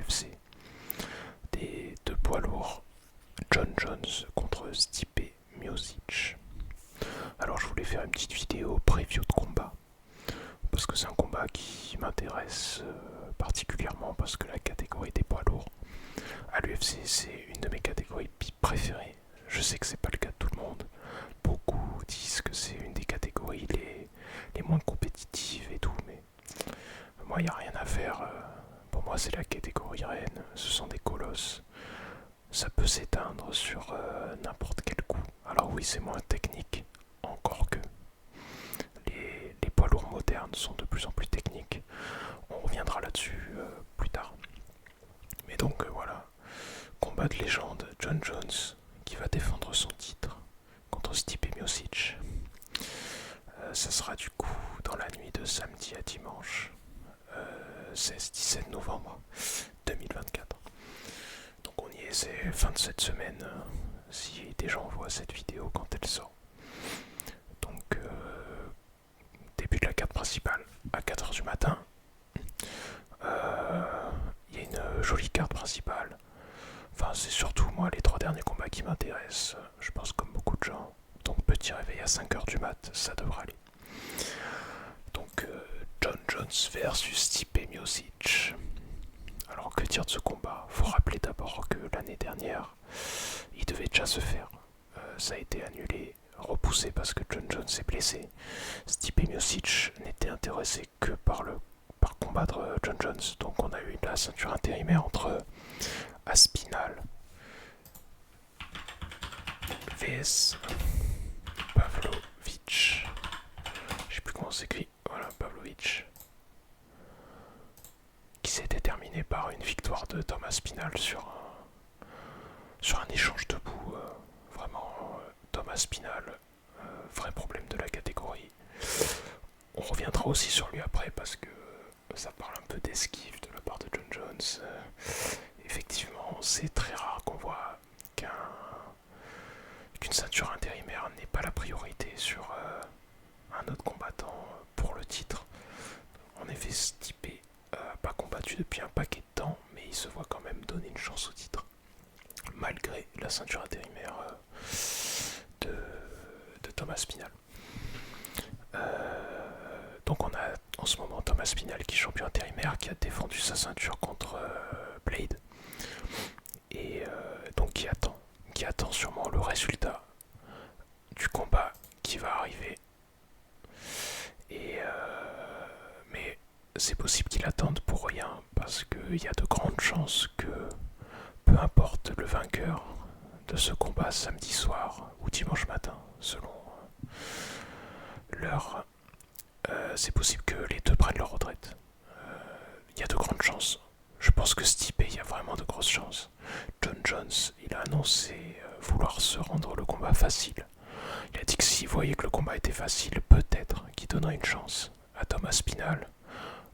l'UFC. Des deux poids lourds, John Jones contre Stipe Miocic. Alors je voulais faire une petite vidéo preview de combat, parce que c'est un combat qui m'intéresse particulièrement, parce que la catégorie des poids lourds à l'UFC c'est une de mes catégories préférées. Je sais que c'est pas le cas de tout le monde. Beaucoup disent que c'est une des catégories les moins compétitives et tout, mais moi il n'y a rien à faire. Pour moi c'est la catégorie reine, ce sont des colosses. Ça peut s'éteindre sur n'importe quel coup. Alors oui, c'est moins technique, encore que les poids lourds modernes sont de plus en plus techniques. On reviendra là-dessus plus tard. Mais donc voilà, combat de légende, John Jones qui va défendre son titre contre Stipe Miocic. Ça sera du coup dans la nuit de samedi à dimanche, 16-17 novembre 2024. Donc on y est, c'est fin de cette semaine, si des gens voient cette vidéo quand elle sort. Donc début de la carte principale à 4h du matin. Il y a une jolie carte principale. Enfin, c'est surtout moi les 3 derniers combats qui m'intéressent, je pense comme beaucoup de gens. Donc petit réveil à 5h du mat, ça devrait aller. Donc John Jones versus Stipe Miocic. Alors que dire de ce combat? Faut rappeler d'abord que l'année dernière, il devait déjà se faire. Ça a été annulé, repoussé parce que John Jones est blessé. Stipe Miocic n'était intéressé que par combattre John Jones. Donc on a eu la ceinture intérimaire entre Aspinal vs Pavlovich. Je sais plus comment c'est écrit. Voilà, Pavlovich. Qui s'était terminé par une victoire de Thomas Spinal sur un échange debout. Vraiment, Thomas Spinal, vrai problème de la catégorie. On reviendra aussi sur lui après parce que ça parle un peu d'esquive de la part de John Jones. Effectivement, c'est très rare qu'on voit qu'une ceinture intérimaire n'est pas la priorité sur un autre combattant pour le titre. En effet, Stipe n'a pas combattu depuis un paquet de temps, mais il se voit quand même donner une chance au titre, malgré la ceinture intérimaire de Thomas Spinal. Donc on a en ce moment Thomas Spinal qui est champion intérimaire, qui a défendu sa ceinture contre Blade, et donc qui attend sûrement le résultat du combat qui va arriver. Et mais c'est possible qu'il attende pour rien, parce qu'il y a de grandes chances que, peu importe le vainqueur de ce combat samedi soir ou dimanche matin, selon l'heure, c'est possible que les deux prennent leur retraite. Il y a de grandes chances. Je pense que Stipe, il y a vraiment de grosses chances. John Jones, il a annoncé vouloir se rendre le combat facile. Il a dit que s'il voyait que le combat était facile, peut-être qu'il donnerait une chance à Thomas Spinal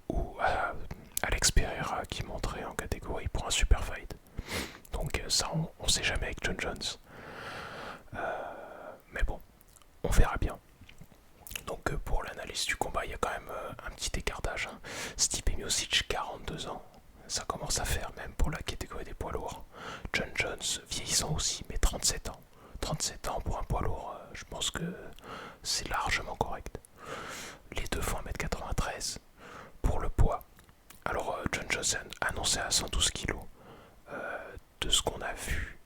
ou à Alex Pereira qui monterait en catégorie pour un super fight. Donc ça, on sait jamais avec John Jones. Mais bon, on verra bien. Donc pour l'analyse du combat, il y a quand même un petit écartage. Stipe Miocic, 42 ans. Ça commence à faire même pour la catégorie des poids lourds. John Jones, vieillissant aussi, mais 37 ans. 37 ans pour un poids lourd, je pense que c'est largement correct. Les deux font 1m93. Pour le poids, alors John Jones a annoncé à 112 kg. De ce qu'on a vu,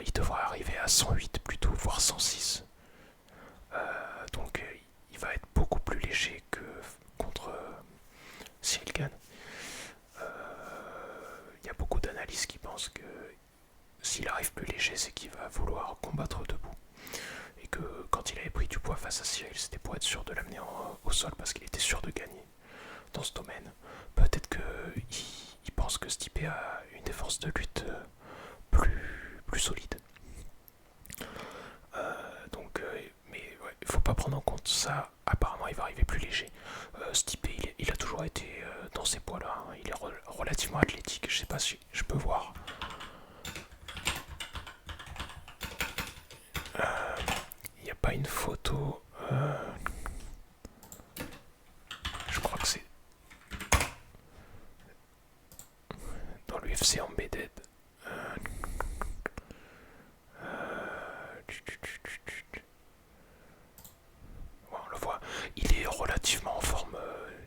il devrait arriver à 108 plutôt, voire 106. Donc il va être beaucoup plus léger que contre Cyril Gane. Il y a beaucoup d'analystes qui pensent que s'il arrive plus léger, c'est qu'il va vouloir combattre debout. Et que quand il avait pris du poids face à Cyril, c'était pour être sûr de l'amener au sol parce qu'il était sûr de gagner dans ce domaine. Peut-être qu'il pense que Stipe a une défense de lutte plus solide. Mais ouais, il faut pas prendre en compte ça. Apparemment, il va arriver plus léger. Stipe, il a toujours été dans ces poids-là. Hein. Il est relativement athlétique. Je sais pas si je peux voir. Il n'y a pas une photo. Je crois que c'est dans UFC Embedded. On le voit, il est relativement en forme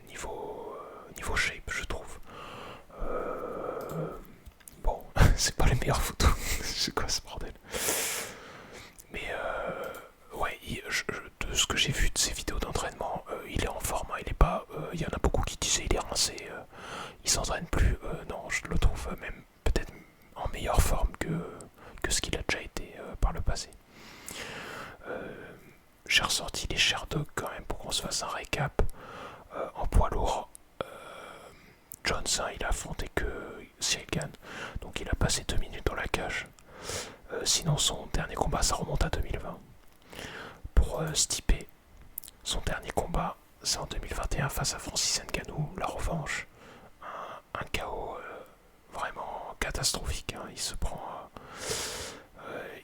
niveau shape, je trouve. Bon, c'est pas les meilleures photos. C'est quoi ce bordel? Mais ouais, de ce que j'ai vu de ses vidéos d'entraînement, il est en forme. Hein, il est pas. Il y en a beaucoup qui disaient il est rincé. Il s'entraîne plus. Non, je le trouve même peut-être en meilleure forme que ce qu'il a déjà été par le passé. J'ai ressorti les Sherdock quand même pour qu'on se fasse un récap. En poids lourd, Jones, il a affronté que Cyril Gane, donc il a passé 2 minutes dans la cage. Sinon, son dernier combat, ça remonte à 2020. Pour Stipe, son dernier combat, c'est en 2021 face à Francis Ngannou, la revanche. Un KO vraiment catastrophique. Hein. Il se prend.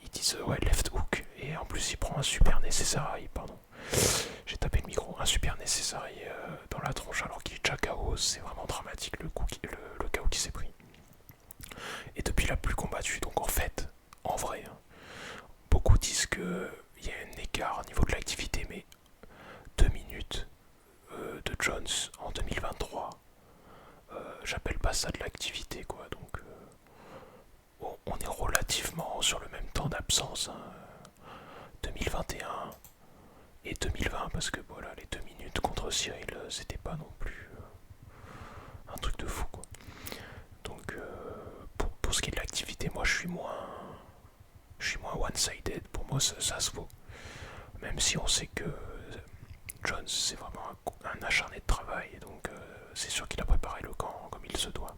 Ils disent ouais, left hook, et en plus, il prend un super nécessaire, pardon. J'ai tapé le micro, un super nécessaire dans la tronche alors qu'il est déjà KO. C'est vraiment dramatique le KO qu'il s'est pris. Et depuis, il n'a plus combattu. Donc en fait, en vrai, hein, beaucoup disent qu'il y a un écart au niveau de l'activité, mais 2 minutes de Jones en 2023, j'appelle pas ça de l'activité, quoi. Donc on est relativement sur le même temps d'absence. Hein. 2021 et 2020, parce que voilà, les 2 minutes contre Cyril, c'était pas non plus un truc de fou, quoi. Donc pour ce qui est de l'activité, moi je suis moins one-sided. Pour moi ça se vaut, même si on sait que Jones c'est vraiment un acharné de travail, donc c'est sûr qu'il a préparé le camp comme il se doit.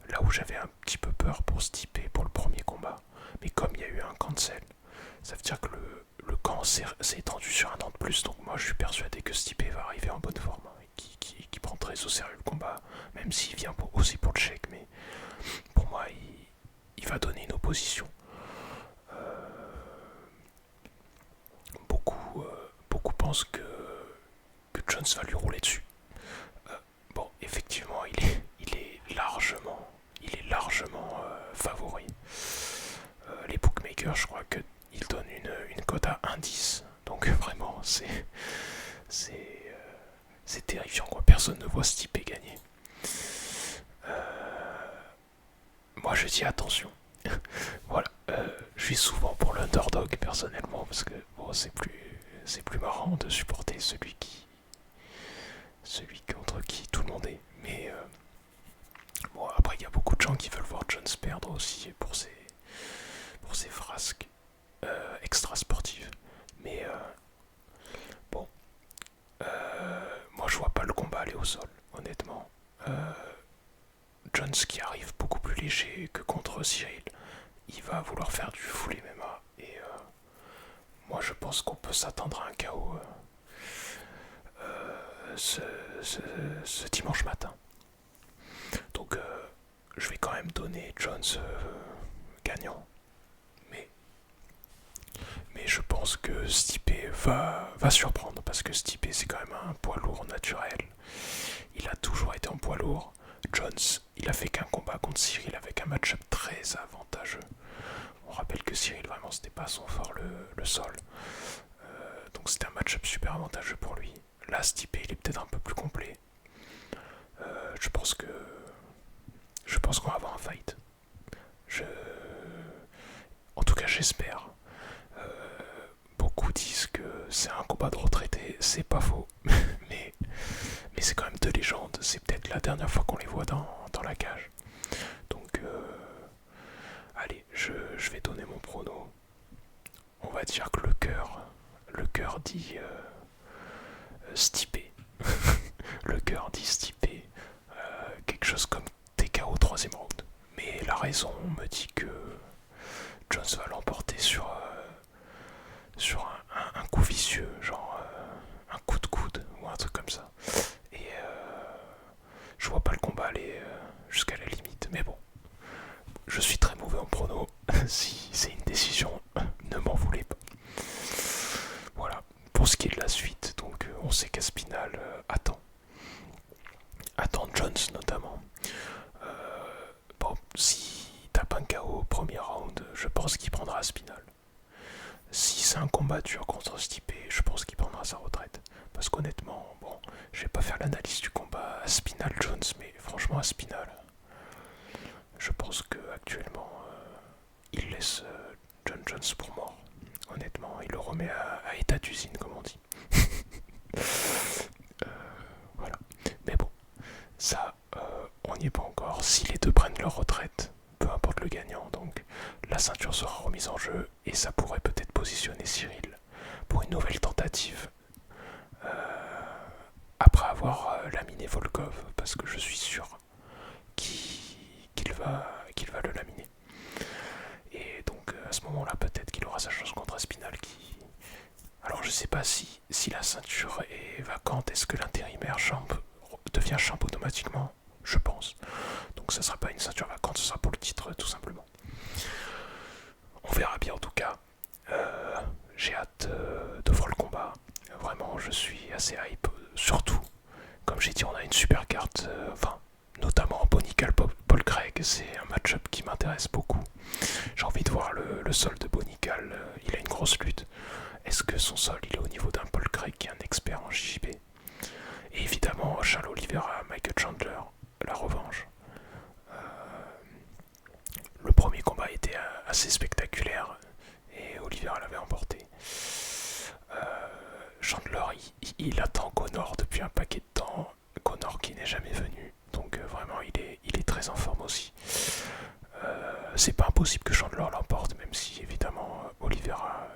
Là où j'avais un petit peu peur pour Stipe pour le premier combat, mais comme il y a eu un cancel, ça veut dire que le camp s'est étendu sur un an de plus, donc moi je suis persuadé que Stipe va arriver en bonne forme, hein, qui prend très au sérieux le combat, même s'il vient aussi pour le chèque, mais pour moi il va donner une opposition. Beaucoup pensent que Jones va lui rouler dessus. Bon, effectivement, il est largement favori. Les bookmakers, je crois qu'ils donnent une cote à 1,10. Donc vraiment, c'est terrifiant, quoi. Personne ne voit Stipe gagner. Moi, je dis attention. Voilà, je suis souvent pour l'underdog personnellement parce que bon, c'est plus marrant de supporter celui contre qui tout le monde est. Mais bon, après il y a beaucoup de gens qui veulent voir Jones perdre aussi pour ses frasques extra sportives. Mais bon, moi je vois pas le combat aller au sol, honnêtement. Jones qui arrive beaucoup plus léger que contre Cyril, il va vouloir faire du full MMA et moi je pense qu'on peut s'attendre à un KO ce dimanche matin. Donc je vais quand même donner Jones gagnant, mais je pense que Stipe va surprendre parce que Stipe c'est quand même un poids lourd naturel. Il a toujours été en poids lourd. Jones, il a fait qu'un combat contre Cyril avec un match-up très avantageux. On rappelle que Cyril, vraiment, c'était pas son fort le sol. Donc c'était un match-up super avantageux pour lui. Là, Stipe, il est peut-être un peu plus complet. Je pense qu'on va avoir un fight. En tout cas, j'espère. Beaucoup disent que c'est un combat de retraité. C'est pas faux. mais c'est quand même deux légendes. C'est peut-être la dernière fois qu'on les voit dans la cage. Donc, allez, je vais donner mon prono. On va dire que le cœur dit Stipe. Le cœur dit Stipe. Quelque chose comme TKO au troisième round. Mais la raison me dit que Jones va l'emporter sur un coup vicieux, genre un coup de coude ou un truc comme ça. Et je vois pas le combat aller jusqu'à la limite. Mais bon, je suis très mauvais en prono. Si c'est une décision, ne m'en voulez pas. Voilà, pour ce qui est de la suite, donc on sait qu'Aspinal attend Jones notamment. Bon, combat dur contre Stipe, je pense qu'il prendra sa retraite. Parce qu'honnêtement, bon, je vais pas faire l'analyse du combat Aspinal-Jones, mais franchement, Aspinal, je pense que actuellement, il laisse John Jones pour mort. Honnêtement, il le remet à état d'usine, comme on dit. Voilà. Mais bon, ça, on n'y est pas encore. Si les deux prennent leur retraite, peu importe le gagnant, donc la ceinture sera remise en jeu et ça pourrait peut-être positionner Cyril pour une nouvelle tentative après avoir laminé Volkov, parce que je suis sûr qu'il va le laminer. Et donc à ce moment-là, peut-être qu'il aura sa chance contre Aspinal qui... Alors je sais pas si la ceinture est vacante, est-ce que l'intérimaire devient champ automatiquement? Je pense. Donc ça sera pas une ceinture vacante, ce sera pour le titre tout simplement. On verra bien en tout cas. J'ai hâte de voir le combat. Vraiment, je suis assez hype. Surtout, comme j'ai dit, on a une super carte. Notamment Bonical Paul Craig. C'est un match-up qui m'intéresse beaucoup. J'ai envie de voir le sol de Bonical. Il a une grosse lutte. Est-ce que son sol il est au niveau d'un Paul Craig qui est un expert en JJB? Et évidemment, Charles Oliveira, Michael Chandler, la revanche. Le premier combat était assez spectaculaire et Oliveira l'avait emporté. Chandler, il attend Conor depuis un paquet de temps. Conor qui n'est jamais venu. Donc vraiment, il est très en forme aussi. C'est pas impossible que Chandler l'emporte, même si évidemment Oliveira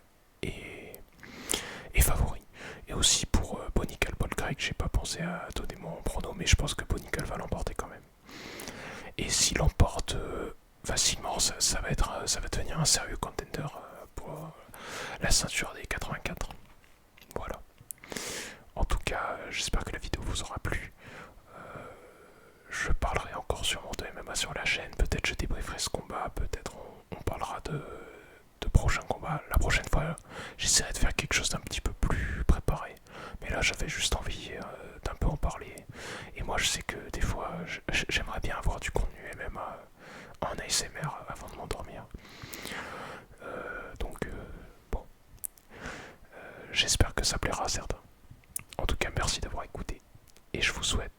est favori. Et aussi pour Bonical Paul Craig, j'ai pas pensé à donner mon prono, mais je pense que Bonical va l'emporter quand même. Et s'il l'emporte facilement, ça va devenir un sérieux contender pour la ceinture des 84. Voilà. En tout cas, j'espère que la vidéo vous aura plu. Je parlerai encore sûrement de MMA sur la chaîne. Peut-être je débrieferai ce combat. Peut-être on parlera de prochains combats. La prochaine fois, j'essaierai de faire quelque chose d'un petit peu plus préparé. Mais là, j'avais juste envie d'un peu en parler. Et moi, je sais que des fois, j'aimerais bien avoir du contenu MMA en ASMR avant de m'endormir. Donc, bon. J'espère que ça plaira à certains. En tout cas, merci d'avoir écouté. Et je vous souhaite